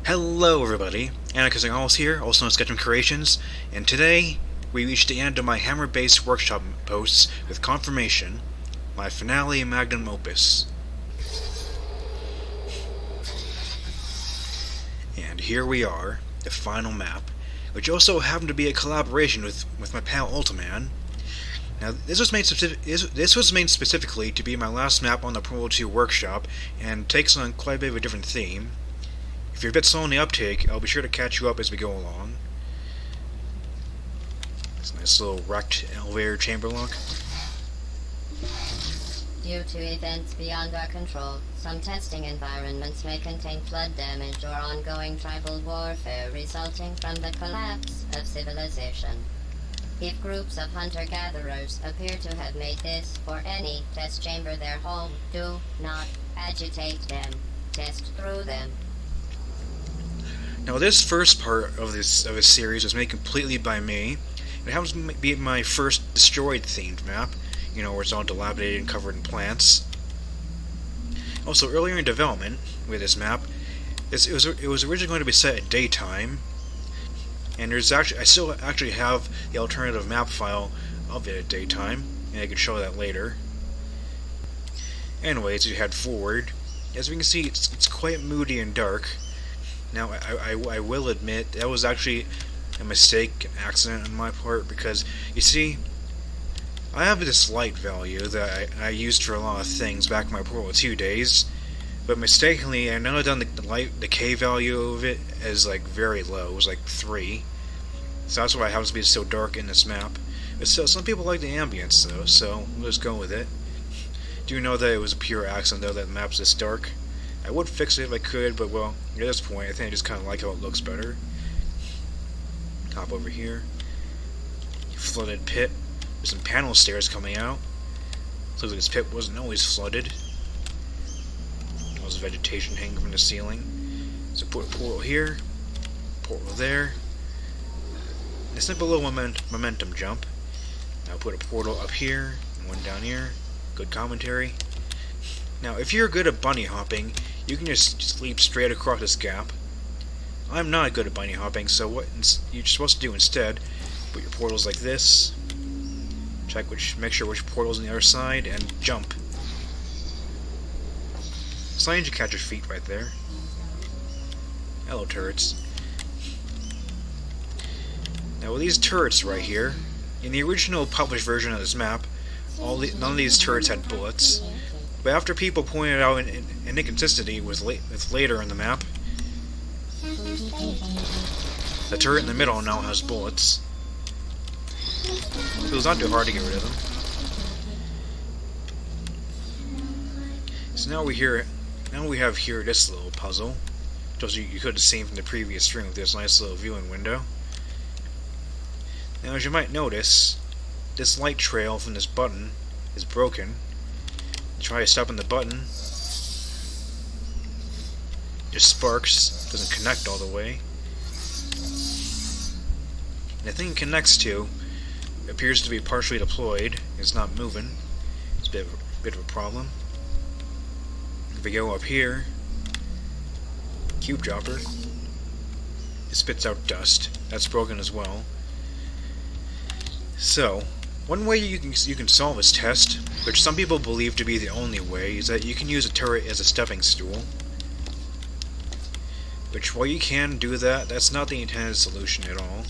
Hello everybody, ALLOS here, also known as Sketchum Creations, and today we reached the end of my hammer-based workshop posts with confirmation, my finale magnum opus. And here we are, the final map, which also happened to be a collaboration with my pal Ultiman. Now, this was made specifically to be my last map on the Pro 2 workshop, and takes on quite a bit of a different theme. If you're a bit slow on the uptake, I'll be sure to catch you up as we go along. It's a nice little wrecked elevator Chamberlock. Due to events beyond our control, some testing environments may contain flood damage or ongoing tribal warfare resulting from the collapse of civilization. If groups of hunter-gatherers appear to have made this or any test chamber their home, do not agitate them. Test through them. Now, this first part of this series was made completely by me. It happens to be my first destroyed themed map, where it's all dilapidated and covered in plants. Also, earlier in development with this map, it was originally going to be set at daytime, and I still actually have the alternative map file of it at daytime, and I can show that later. Anyways, you head forward. As we can see, it's quite moody and dark. Now, I will admit, that was actually a mistake, an accident on my part, because, you see, I have this light value that I used for a lot of things back in my Pro 2 days, but mistakenly, I now done the light decay value of it as, very low. It was, 3. So that's why it happens to be so dark in this map. But still, some people like the ambience, though, so we'll just go with it. Do know that it was a pure accident, though, that the map's this dark. I would fix it if I could, but, well, at this point, I think I just kind of like how it looks better. Hop over here. Flooded pit. There's some panel stairs coming out. Looks like this pit wasn't always flooded. There's vegetation hanging from the ceiling. So put a portal here. Portal there. A simple little momentum jump. Now put a portal up here and one down here. Good commentary. Now, if you're good at bunny hopping, you can just leap straight across this gap. I'm not good at bunny hopping, so what you're supposed to do instead, put your portals like this, make sure which portal's on the other side, and jump. As long as you catch your feet right there. Hello, turrets. Now, with these turrets right here, in the original published version of this map, none of these turrets had bullets. But after people pointed out an inconsistency with later in the map, the turret in the middle now has bullets. So it's not too hard to get rid of them. So now we have here this little puzzle, which you could have seen from the previous stream with this nice little viewing window. Now, as you might notice, this light trail from this button is broken. Try to step on the button, just sparks, doesn't connect all the way. And the thing it connects to appears to be partially deployed, it's not moving. It's a bit of a problem. If we go up here, cube dropper, it spits out dust. That's broken as well. So, one way you can solve this test, which some people believe to be the only way, is that you can use a turret as a stepping stool. Which, while you can do that, that's not the intended solution at all.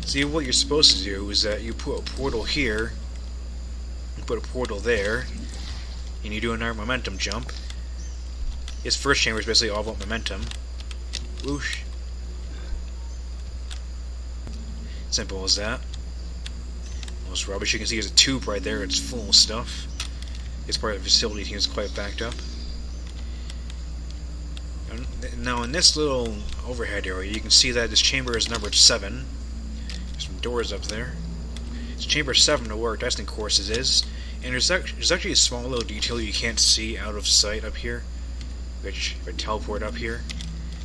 See, what you're supposed to do is that you put a portal here, and put a portal there, and you do another momentum jump. This first chamber is basically all about momentum. Whoosh. Simple as that. Most rubbish. You can see there's a tube right there. It's full of stuff. This part of the facility seems quite backed up. Now, in this little overhead area, you can see that this chamber is numbered 7. There's some doors up there. It's chamber 7 to where our testing courses is. And there's actually a small little detail you can't see out of sight up here. Which, if I teleport up here,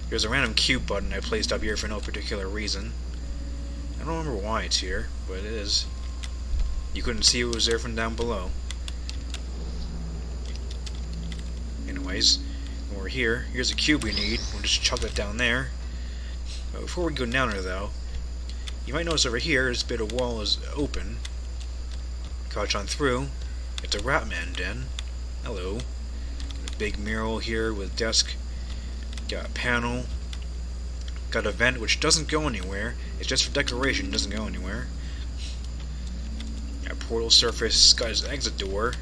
there's a random cube button I placed up here for no particular reason. I don't remember why it's here, but it is. You couldn't see it was there from down below. Anyways, Over here, here's a cube we need. We'll just chuck that down there. But before we go down there, though, you might notice over here, this bit of wall is open. Crouch on through. It's a Ratman den. Hello. Got a big mural here with desk. Got a panel. Got a vent which doesn't go anywhere. It's just for decoration, doesn't go anywhere. Got a portal surface. Got his exit door.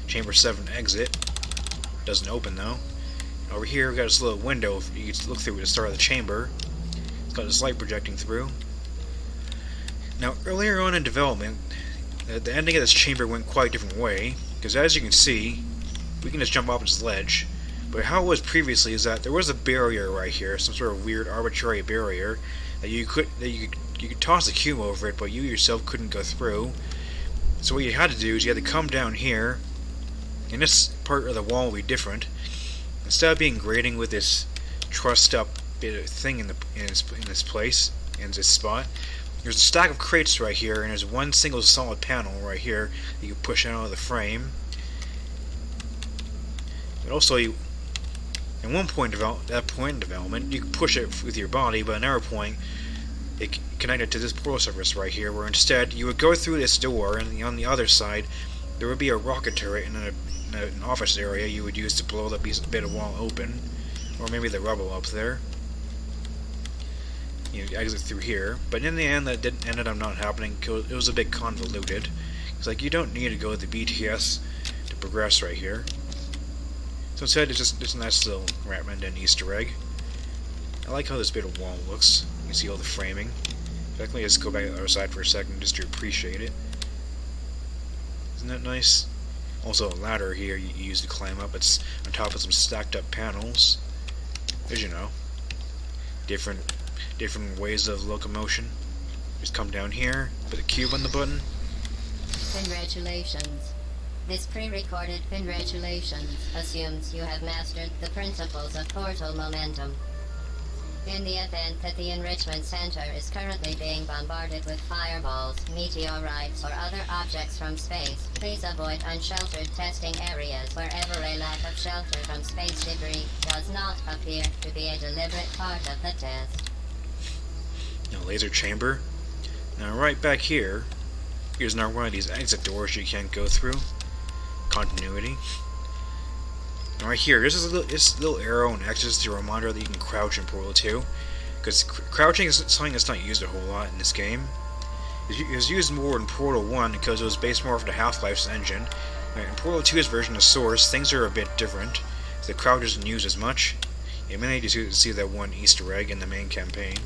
Chamber 7 exit. Doesn't open though. Over here we got this little window you can look through at the start of the chamber. It's got this light projecting through. Now earlier on in development, the ending of this chamber went quite a different way, because as you can see, we can just jump off this ledge. But how it was previously is that there was a barrier right here, some sort of weird arbitrary barrier that you could toss the cube over it, but you yourself couldn't go through. So what you had to do is you had to come down here, and this part of the wall will be different. Instead of being grading with this trussed up bit of thing in this place, in this spot, there's a stack of crates right here, and there's one single solid panel right here that you can push out of the frame. But also, at one point in development, you can push it with your body, but at another point, it connected to this portal surface right here, where instead you would go through this door, and on the other side, there would be a rocket turret in an office area you would use to blow that bit of wall open, or maybe the rubble up there. You exit through here, but in the end that ended up not happening because it was a bit convoluted. It's like you don't need to go to the BTS to progress right here. So instead it's just a nice little Ratman Den Easter egg. I like how this bit of wall looks. You can see all the framing. Let me just go back to the other side for a second just to appreciate it. Isn't that nice? Also a ladder here you use to climb up. It's on top of some stacked up panels. As you know, different ways of locomotion. Just come down here, put a cube on the button. Congratulations. This pre-recorded congratulations assumes you have mastered the principles of portal momentum. In the event that the Enrichment Center is currently being bombarded with fireballs, meteorites, or other objects from space, please avoid unsheltered testing areas wherever a lack of shelter from space debris does not appear to be a deliberate part of the test. Now, laser chamber. Now, right back here, here's now one of these exit doors you can't go through. Continuity. And right here, there's this little arrow and X to reminder that you can crouch in Portal 2. Because crouching is something that's not used a whole lot in this game. It was used more in Portal 1 because it was based more off the Half-Life's engine. In Portal 2's version of Source, things are a bit different. The crouch isn't used as much. You may need to see that one Easter egg in the main campaign.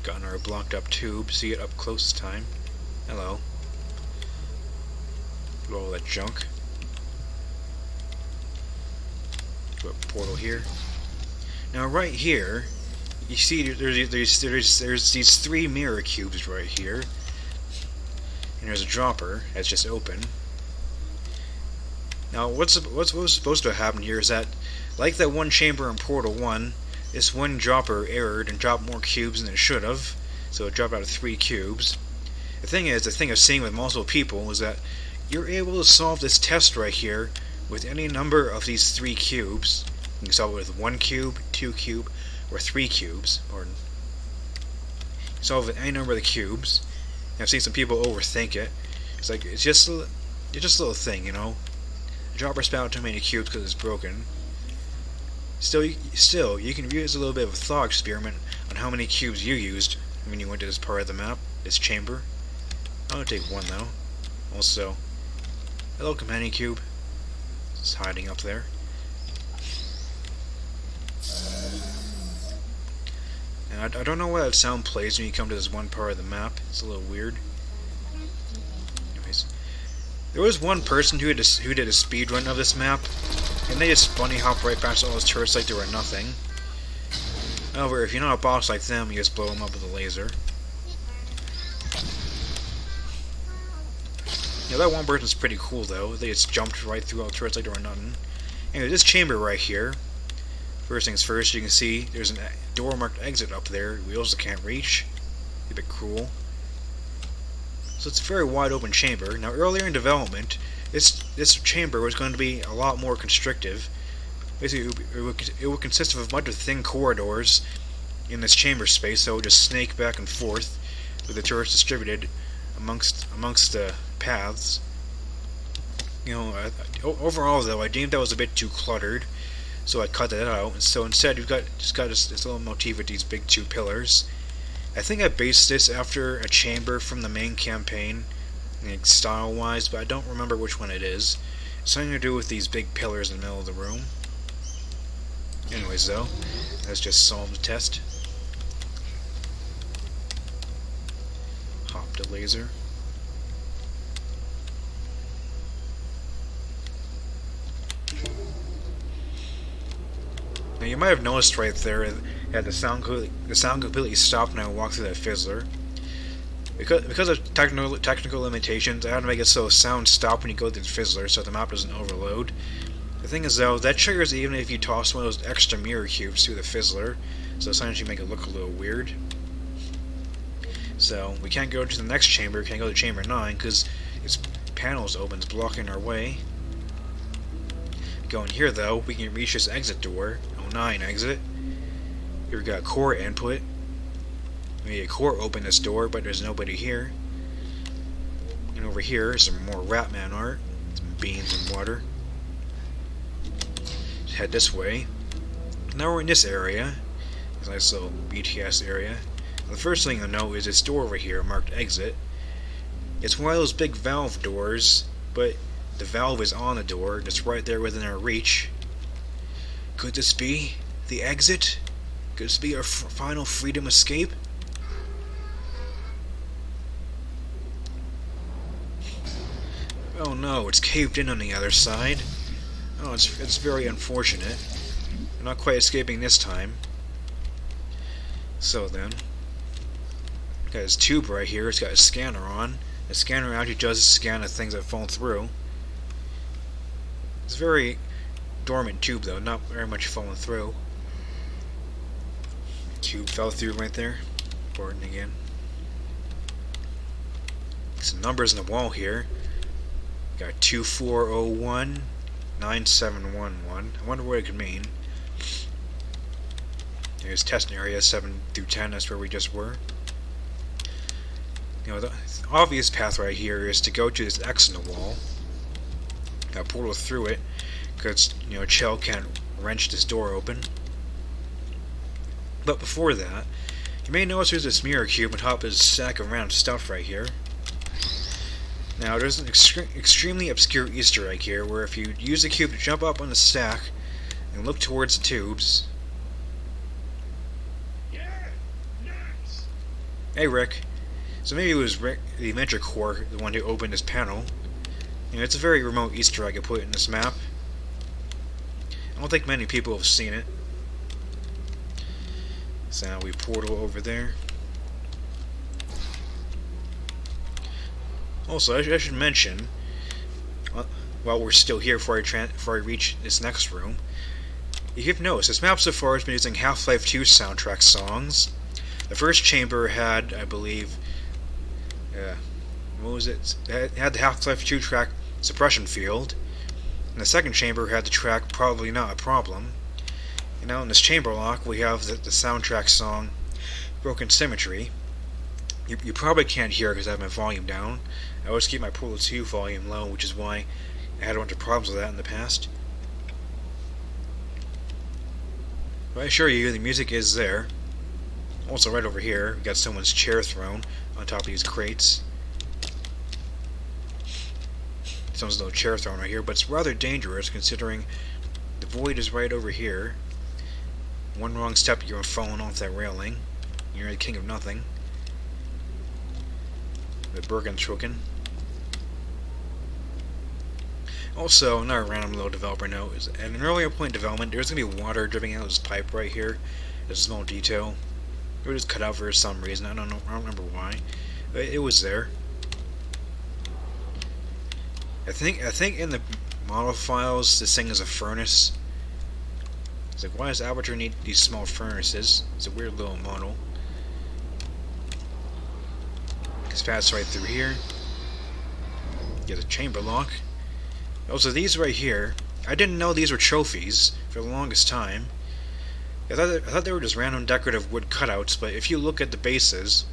Got our blocked up tube. See it up close this time. Hello. Look at all that junk. Got a portal here. Now right here, you see there's these 3 mirror cubes right here, and there's a dropper that's just open. Now what's supposed to happen here is that, like that one chamber in Portal 1, this one dropper errored and dropped more cubes than it should have, so it dropped out of 3 cubes. The thing of seeing with multiple people is that you're able to solve this test right here with any number of these 3 cubes. You can solve it with 1 cube, 2 cube, or 3 cubes. Or you can solve it with any number of the cubes. And I've seen some people overthink it. It's like it's just a little thing, you know. The dropper spat out too many cubes because it's broken. Still, you can use a little bit of a thought experiment on how many cubes you used when you went to this part of the map, this chamber. I'll take 1 though. Also, hello companion cube. It's hiding up there. And I don't know why that sound plays when you come to this one part of the map. It's a little weird. Anyways, there was one person who did a speedrun of this map, and they just bunny hop right past all those turrets like they were nothing. However, if you're not a boss like them, you just blow them up with a laser. Yeah, that one person's pretty cool though. They just jumped right through all the turrets like they were nothing. Anyway, this chamber right here. First things first, you can see there's a door marked exit up there. We also can't reach. A bit cruel. So it's a very wide open chamber. Now earlier in development, this chamber was going to be a lot more constrictive. Basically, it would consist of a bunch of thin corridors in this chamber space, so it would just snake back and forth, with the turrets distributed amongst the paths. You know, overall though, I deemed that was a bit too cluttered, so I cut that out. And so instead, you've got this little motif with these big two pillars. I think I based this after a chamber from the main campaign, like style-wise, but I don't remember which one it is. It's something to do with these big pillars in the middle of the room. Anyways, though, let's just solve the test. Hop to laser. Now you might have noticed right there that the sound completely stopped when I walked through that fizzler. Because of technical limitations, I had to make it so sound stop when you go through the fizzler so the map doesn't overload. The thing is though, that triggers even if you toss one of those extra mirror cubes through the fizzler, so sometimes you make it look a little weird. So we can't go to the next chamber, can't go to chamber 9 because its panels open, it's blocking our way. Going here though, we can reach this exit door, 09 exit. Here we got core input. We need a core open this door, but there's nobody here. And over here is some more Ratman art, some beans and water. Just head this way. Now we're in this area, this nice little BTS area. The first thing to note is this door over here marked exit. It's one of those big valve doors, but the valve is on the door, just right there within our reach. Could this be the exit? Could this be our final freedom escape? Oh no, it's caved in on the other side. Oh, it's very unfortunate. We're not quite escaping this time. So then, got this tube right here, it's got a scanner on. The scanner actually does scan the things that fall through. It's a very dormant tube though, not very much falling through. Tube fell through right there. Important again. Some numbers on the wall here. Got 2401 9711. I wonder what it could mean. Here's testing area 7 through 10, that's where we just were. You know, the obvious path right here is to go to this X in the wall. Got a portal through it, because, you know, Chell can't wrench this door open. But before that, you may notice there's this mirror cube on top of this stack of random stuff right here. Now, there's an extremely obscure Easter egg here, where if you use the cube to jump up on the stack and look towards the tubes... Hey, Rick. So maybe it was Rick, the Adventure Core, the one who opened this panel. You know, it's a very remote Easter egg I put in this map. I don't think many people have seen it. So now we portal over there. Also, I should mention, while we're still here before I reach this next room, you've noticed this map so far has been using Half-Life 2 soundtrack songs. The first chamber had, I believe, what was it? It had the Half-Life 2 track Suppression Field, and the second chamber had the track Probably Not a Problem. And now in this Chamberlock we have the soundtrack song Broken Symmetry. You probably can't hear it because I have my volume down. I always keep my Portal 2 volume low, which is why I had a bunch of problems with that in the past. But I assure you, the music is there. Also, right over here, we got someone's chair thrown on top of these crates. Someone's little chair thrown right here, but it's rather dangerous considering the void is right over here. One wrong step, you're falling off that railing. You're the king of nothing. The Bergentrocken. Also, another random little developer note is at an earlier point in development, there's going to be water dripping out of this pipe right here. It's a small detail. It was cut out for some reason. I don't remember why. But it was there. I think in the model files, this thing is a furnace. It's like, why does Avatar need these small furnaces? It's a weird little model. Just pass right through here. Get a chamber lock. Also, these right here, I didn't know these were trophies for the longest time. I thought they were just random decorative wood cutouts, but if you look at the bases,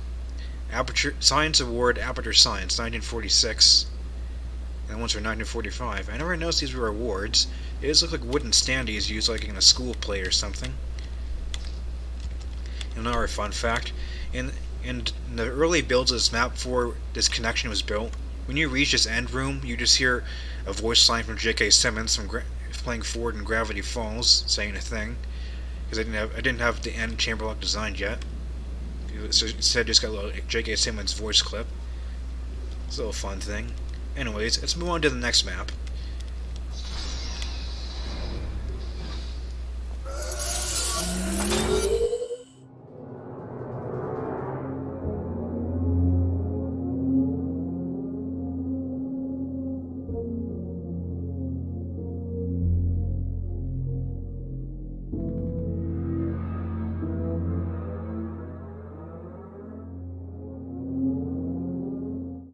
Aperture Science Award, Aperture Science, 1946, and ones for 1945. I never noticed these were awards. They just look like wooden standees used like in a school play or something. Another fun fact, in the early builds of this map before this connection was built, when you reach this end room, you just hear a voice line from J.K. Simmons from playing Ford in Gravity Falls saying a thing, because I didn't have the end Chamberlock designed yet. So instead, just got a little J.K. Simmons voice clip. It's a little fun thing. Anyways, let's move on to the next map.